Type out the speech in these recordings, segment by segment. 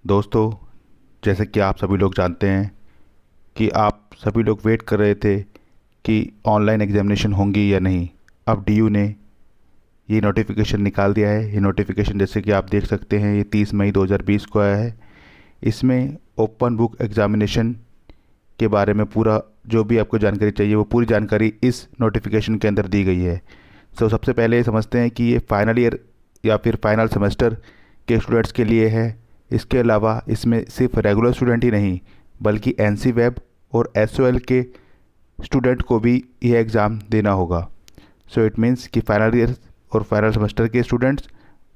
दोस्तों, जैसे कि आप सभी लोग जानते हैं कि आप सभी लोग वेट कर रहे थे कि ऑनलाइन एग्जामिनेशन होंगी या नहीं। अब डीयू ने ये नोटिफिकेशन निकाल दिया है। ये नोटिफिकेशन जैसे कि आप देख सकते हैं, ये 30 मई 2020 को आया है। इसमें ओपन बुक एग्जामिनेशन के बारे में पूरा जो भी आपको जानकारी चाहिए वो पूरी जानकारी इस नोटिफिकेशन के अंदर दी गई है। सबसे पहले समझते हैं कि ये फाइनल ईयर या फिर फाइनल सेमेस्टर के स्टूडेंट्स के लिए है। इसके अलावा इसमें सिर्फ रेगुलर स्टूडेंट ही नहीं बल्कि एनसी वेब और एसओएल के स्टूडेंट को भी ये एग्ज़ाम देना होगा। इट मीन्स कि फाइनल ईयर और फाइनल सेमेस्टर के students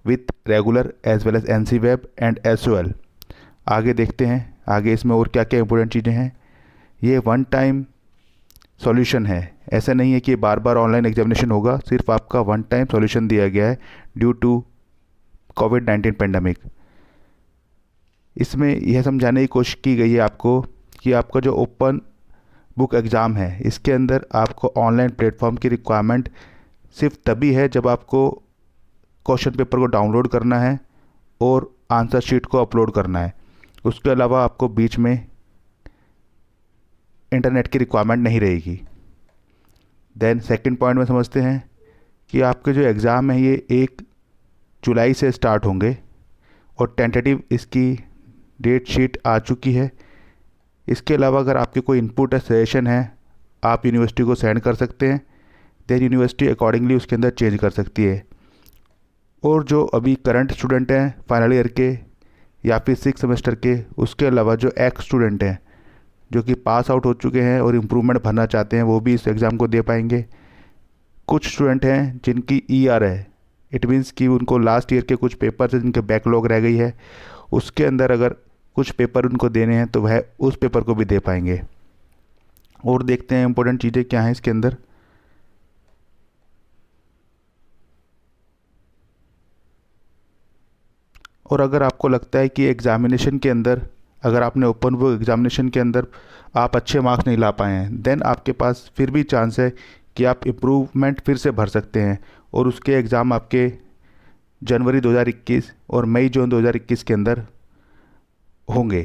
with regular as well as NC web and SOL. आगे देखते हैं आगे इसमें और क्या क्या इंपॉर्टेंट चीज़ें हैं। ये वन टाइम सॉल्यूशन है। ऐसा नहीं है कि बार बार ऑनलाइन एग्जामिनेशन होगा, सिर्फ आपका वन टाइम सॉल्यूशन दिया गया है ड्यू टू कोविड-19 पेंडेमिक। इसमें यह समझाने की कोशिश की गई है आपको कि आपका जो ओपन बुक एग्ज़ाम है इसके अंदर आपको ऑनलाइन प्लेटफॉर्म की रिक्वायरमेंट सिर्फ तभी है जब आपको क्वेश्चन पेपर को डाउनलोड करना है और आंसर शीट को अपलोड करना है। उसके अलावा आपको बीच में इंटरनेट की रिक्वायरमेंट नहीं रहेगी। देन सेकंड पॉइंट में समझते हैं कि आपके जो एग्ज़ाम है ये 1 जुलाई से स्टार्ट होंगे और टेंटेटिव इसकी डेट शीट आ चुकी है। इसके अलावा अगर आपके कोई इनपुट है, सजेशन है, आप यूनिवर्सिटी को सेंड कर सकते हैं। देन यूनिवर्सिटी अकॉर्डिंगली उसके अंदर चेंज कर सकती है। और जो अभी करंट स्टूडेंट हैं फाइनल ईयर के या फिर 6 सेमेस्टर के, उसके अलावा जो एक्स स्टूडेंट हैं जो कि पास आउट हो चुके हैं और इम्प्रूवमेंट भरना चाहते हैं वो भी इस एग्ज़ाम को दे पाएंगे। कुछ स्टूडेंट हैं जिनकी ईआर है, इट मीन्स कि उनको लास्ट ईयर के कुछ पेपर से जिनके बैकलॉग रह गई है उसके अंदर अगर कुछ पेपर उनको देने हैं तो वह उस पेपर को भी दे पाएंगे। और देखते हैं इम्पोर्टेंट चीज़ें क्या हैं इसके अंदर। और अगर आपको लगता है कि एग्ज़ामिनेशन के अंदर, अगर आपने ओपन बुक एग्ज़ामिनेशन के अंदर आप अच्छे मार्क्स नहीं ला पाए हैं, देन आपके पास फिर भी चांस है कि आप इम्प्रूवमेंट फिर से भर सकते हैं और उसके एग्ज़ाम आपके जनवरी 2021 और मई जून 2021 के अंदर होंगे।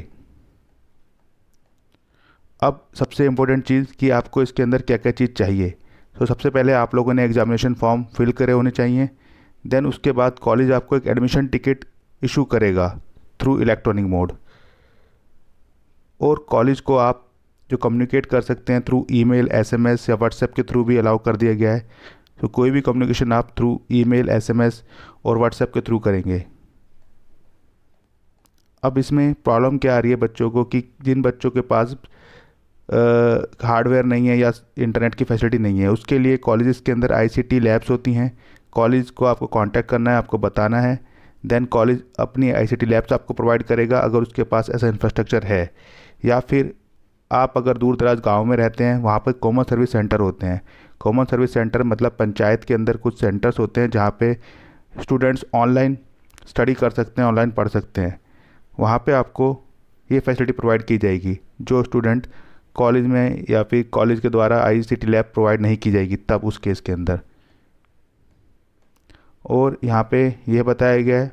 अब सबसे इम्पोर्टेंट चीज़ कि आपको इसके अंदर क्या क्या चीज़ चाहिए। सबसे पहले आप लोगों ने एग्ज़ामिनेशन फॉर्म फिल करे होने चाहिए। देन उसके बाद कॉलेज आपको एक एडमिशन टिकट इशू करेगा थ्रू इलेक्ट्रॉनिक मोड। और कॉलेज को आप जो कम्युनिकेट कर सकते हैं थ्रू ईमेल, एसएमएस या व्हाट्सएप के थ्रू भी अलाउ कर दिया गया है। कोई भी कम्युनिकेशन आप थ्रू ईमेल, एसएमएस और व्हाट्सएप के थ्रू करेंगे। अब इसमें प्रॉब्लम क्या आ रही है बच्चों को कि जिन बच्चों के पास हार्डवेयर नहीं है या इंटरनेट की फैसिलिटी नहीं है, उसके लिए कॉलेजेस के अंदर आईसीटी लैब्स होती हैं। कॉलेज को आपको कांटेक्ट करना है, आपको बताना है। देन कॉलेज अपनी आईसीटी लैब्स आपको प्रोवाइड करेगा अगर उसके पास ऐसा इंफ्रास्ट्रक्चर है। या फिर आप अगर दूर दराज गाँव में रहते हैं, वहाँ पर कॉमन सर्विस सेंटर होते हैं। कॉमन सर्विस सेंटर मतलब पंचायत के अंदर कुछ सेंटर्स होते हैं जहाँ पे स्टूडेंट्स ऑनलाइन स्टडी कर सकते हैं, ऑनलाइन पढ़ सकते हैं। वहाँ पे आपको ये फैसिलिटी प्रोवाइड की जाएगी जो स्टूडेंट कॉलेज में या फिर कॉलेज के द्वारा आईसीटी लैब प्रोवाइड नहीं की जाएगी तब उस केस के अंदर। और यहाँ पे यह बताया गया है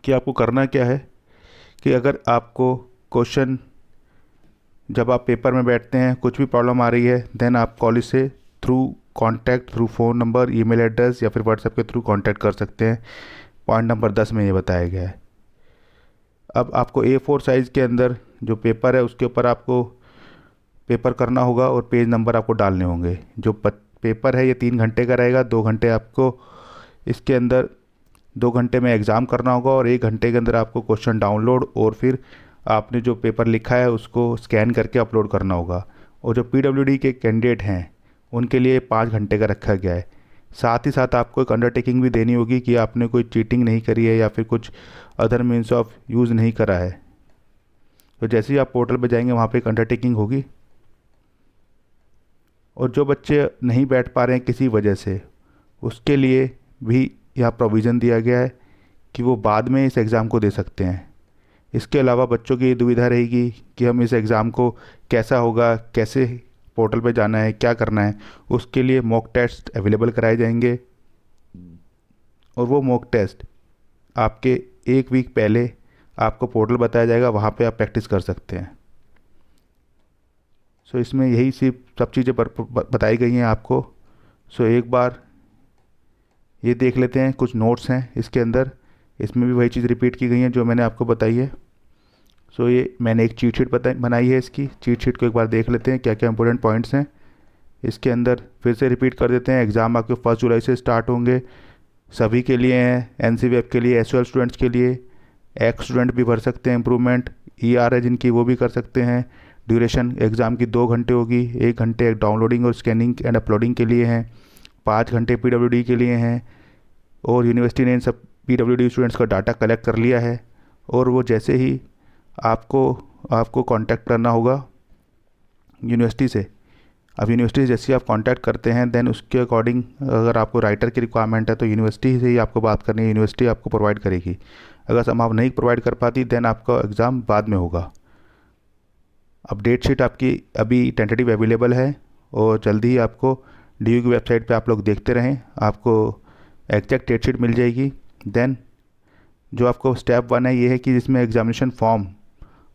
कि आपको करना क्या है कि अगर आपको क्वेश्चन जब आप पेपर में बैठते हैं कुछ भी प्रॉब्लम आ रही है, देन आप कॉलेज से through contact, through phone number, email address या फिर व्हाट्सएप के थ्रू कांटेक्ट कर सकते हैं। पॉइंट नंबर 10 में ये बताया गया है। अब आपको A4 साइज़ के अंदर जो पेपर है उसके ऊपर आपको पेपर करना होगा और पेज नंबर आपको डालने होंगे। जो पेपर है ये 3 घंटे का रहेगा। 2 घंटे आपको इसके अंदर 2 घंटे में एग्ज़ाम करना होगा और 1 घंटे के अंदर आपको क्वेश्चन डाउनलोड और फिर आपने जो पेपर लिखा है उसको स्कैन करके अपलोड करना होगा। और जो पीडब्ल्यूडी के कैंडिडेट हैं उनके लिए 5 घंटे का रखा गया है। साथ ही साथ आपको एक अंडरटेकिंग भी देनी होगी कि आपने कोई चीटिंग नहीं करी है या फिर कुछ अदर मीन्स ऑफ यूज़ नहीं करा है। तो जैसे ही आप पोर्टल पर जाएंगे वहाँ पे एक अंडरटेकिंग होगी। और जो बच्चे नहीं बैठ पा रहे हैं किसी वजह से, उसके लिए भी यहाँ प्रोविज़न दिया गया है कि वो बाद में इस एग्ज़ाम को दे सकते हैं। इसके अलावा बच्चों की ये दुविधा रहेगी कि हम इस एग्ज़ाम को कैसा होगा, कैसे पोर्टल पे जाना है, क्या करना है। उसके लिए मॉक टेस्ट अवेलेबल कराए जाएंगे और वो मॉक टेस्ट आपके 1 वीक पहले आपको पोर्टल बताया जाएगा, वहाँ पे आप प्रैक्टिस कर सकते हैं। सो इसमें यही सब चीज़ें बताई गई हैं आपको। सो एक बार ये देख लेते हैं, कुछ नोट्स हैं इसके अंदर, इसमें भी वही चीज़ रिपीट की गई है जो मैंने आपको बताई है। सो ये मैंने एक चीट शीट बनाई है, इसकी चीट शीट को एक बार देख लेते हैं क्या क्या इंपॉर्टेंट पॉइंट्स हैं इसके अंदर। फिर से रिपीट कर देते हैं, एग्ज़ाम आपके 1 जुलाई से स्टार्ट होंगे, सभी के लिए हैं, एनसी वेब के लिए, एसयूएल स्टूडेंट्स के लिए, एक्स स्टूडेंट भी भर सकते हैं, इम्प्रूवमेंट ईआर है जिनकी वो भी कर सकते हैं। ड्यूरेशन एग्ज़ाम की 2 घंटे होगी, 1 घंटे डाउनलोडिंग और स्कैनिंग एंड अपलोडिंग के लिए हैं, 5 घंटे पीडब्ल्यूडी के लिए हैं। और यूनिवर्सिटी ने इन सब पीडब्ल्यूडी स्टूडेंट्स का डाटा कलेक्ट कर लिया है, और वो जैसे ही आपको कांटेक्ट करना होगा यूनिवर्सिटी से। अब यूनिवर्सिटी से जैसे ही आप कांटेक्ट करते हैं, देन उसके अकॉर्डिंग अगर आपको राइटर की रिक्वायरमेंट है तो यूनिवर्सिटी से ही आपको बात करनी है, यूनिवर्सिटी आपको प्रोवाइड करेगी। अगर सम आप नहीं प्रोवाइड कर पाती, देन आपका एग्ज़ाम बाद में होगा। अब डेट शीट आपकी अभी टेंटेटिव अवेलेबल है, और जल्दी ही आपको DU की वेबसाइट पे आप लोग देखते रहें, आपको एग्जैक्ट डेट शीट मिल जाएगी। देन जो आपको स्टेप 1 है ये है कि जिसमें एग्जामिनेशन फॉर्म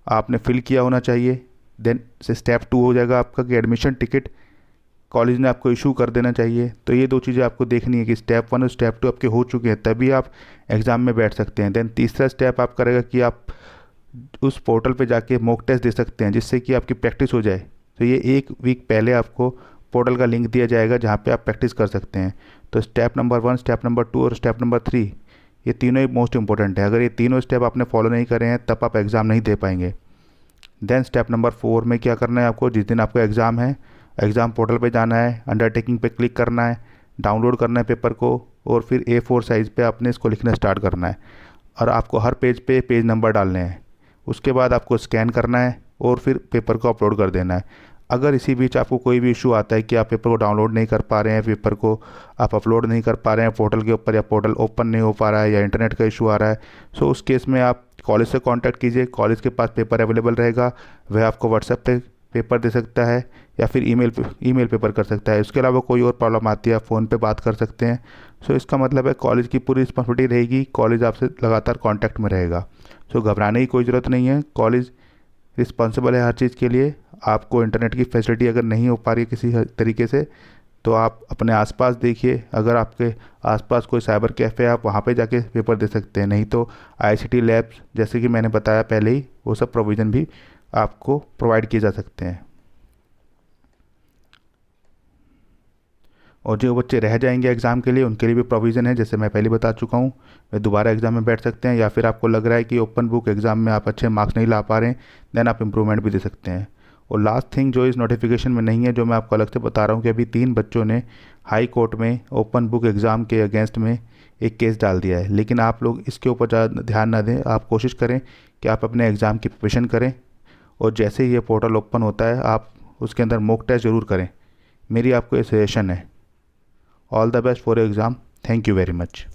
आपने फिल किया होना चाहिए। देन से स्टेप 2 हो जाएगा आपका कि एडमिशन टिकट कॉलेज ने आपको इशू कर देना चाहिए। तो ये 2 चीज़ें आपको देखनी है कि स्टेप 1 और स्टेप 2 आपके हो चुके हैं, तभी आप एग्ज़ाम में बैठ सकते हैं। देन तीसरा स्टेप आप करेगा कि आप उस पोर्टल पे जाके मॉक टेस्ट दे सकते हैं, जिससे कि आपकी प्रैक्टिस हो जाए। तो ये 1 वीक पहले आपको पोर्टल का लिंक दिया जाएगा जहाँ पे आप प्रैक्टिस कर सकते हैं। तो स्टेप नंबर 1, स्टेप नंबर 2 और स्टेप नंबर 3 ये तीनों ही मोस्ट इंपॉर्टेंट है। अगर ये तीनों स्टेप आपने फॉलो नहीं करे हैं तब आप एग्ज़ाम नहीं दे पाएंगे। देन स्टेप नंबर 4 में क्या करना है आपको, जिस दिन आपका एग्ज़ाम है, एग्ज़ाम पोर्टल पे जाना है, अंडरटेकिंग पे क्लिक करना है, डाउनलोड करना है पेपर को, और फिर A4 साइज़ पे आपने इसको लिखना स्टार्ट करना है। और आपको हर पेज पे पेज नंबर डालने हैं। उसके बाद आपको स्कैन करना है और फिर पेपर को अपलोड कर देना है। अगर इसी बीच आपको कोई भी इशू आता है कि आप पेपर को डाउनलोड नहीं कर पा रहे हैं, पेपर को आप अपलोड नहीं कर पा रहे हैं पोर्टल के ऊपर, या पोर्टल ओपन नहीं हो पा रहा है, या इंटरनेट का इशू आ रहा है, सो उस केस में आप कॉलेज से कांटेक्ट कीजिए। कॉलेज के पास पेपर अवेलेबल रहेगा, वह आपको व्हाट्सएप पे पेपर दे सकता है, या फिर ईमेल पेपर कर सकता है। इसके अलावा कोई और प्रॉब्लम आती है आप फ़ोन पे बात कर सकते हैं। सो इसका मतलब है कॉलेज की पूरी रिस्पॉन्सिबिलिटी रहेगी, कॉलेज आपसे लगातार कांटेक्ट में रहेगा। सो घबराने की कोई ज़रूरत नहीं है, कॉलेज रिस्पॉन्सिबल है हर चीज़ के लिए। आपको इंटरनेट की फैसिलिटी अगर नहीं हो पा रही किसी तरीके से, तो आप अपने आसपास देखिए, अगर आपके आसपास कोई साइबर कैफ़े है आप वहाँ पे जाके पेपर दे सकते हैं। नहीं तो ICT लैब्स, जैसे कि मैंने बताया पहले ही, वो सब प्रोविज़न भी आपको प्रोवाइड किए जा सकते हैं। और जो बच्चे रह जाएंगे एग्ज़ाम के लिए, उनके लिए भी प्रोविज़न है, जैसे मैं पहले बता चुका हूँ, वे दोबारा एग्ज़ाम में बैठ सकते हैं। या फिर आपको लग रहा है कि ओपन बुक एग्ज़ाम में आप अच्छे मार्क्स नहीं ला पा रहे हैं, देन आप इम्प्रूवमेंट भी दे सकते हैं। और लास्ट थिंग जो इस नोटिफिकेशन में नहीं है, जो मैं आपको अलग से बता रहा हूँ, कि अभी 3 बच्चों ने हाई कोर्ट में ओपन बुक एग्ज़ाम के अगेंस्ट में एक केस डाल दिया है। लेकिन आप लोग इसके ऊपर ज़्यादा ध्यान ना दें, आप कोशिश करें कि आप अपने एग्ज़ाम की प्रिपरेशन करें, और जैसे ही ये पोर्टल ओपन होता है आप उसके अंदर मॉक टेस्ट ज़रूर करें। मेरी आपको ये सजेशन है। All the best for your exam. Thank you very much.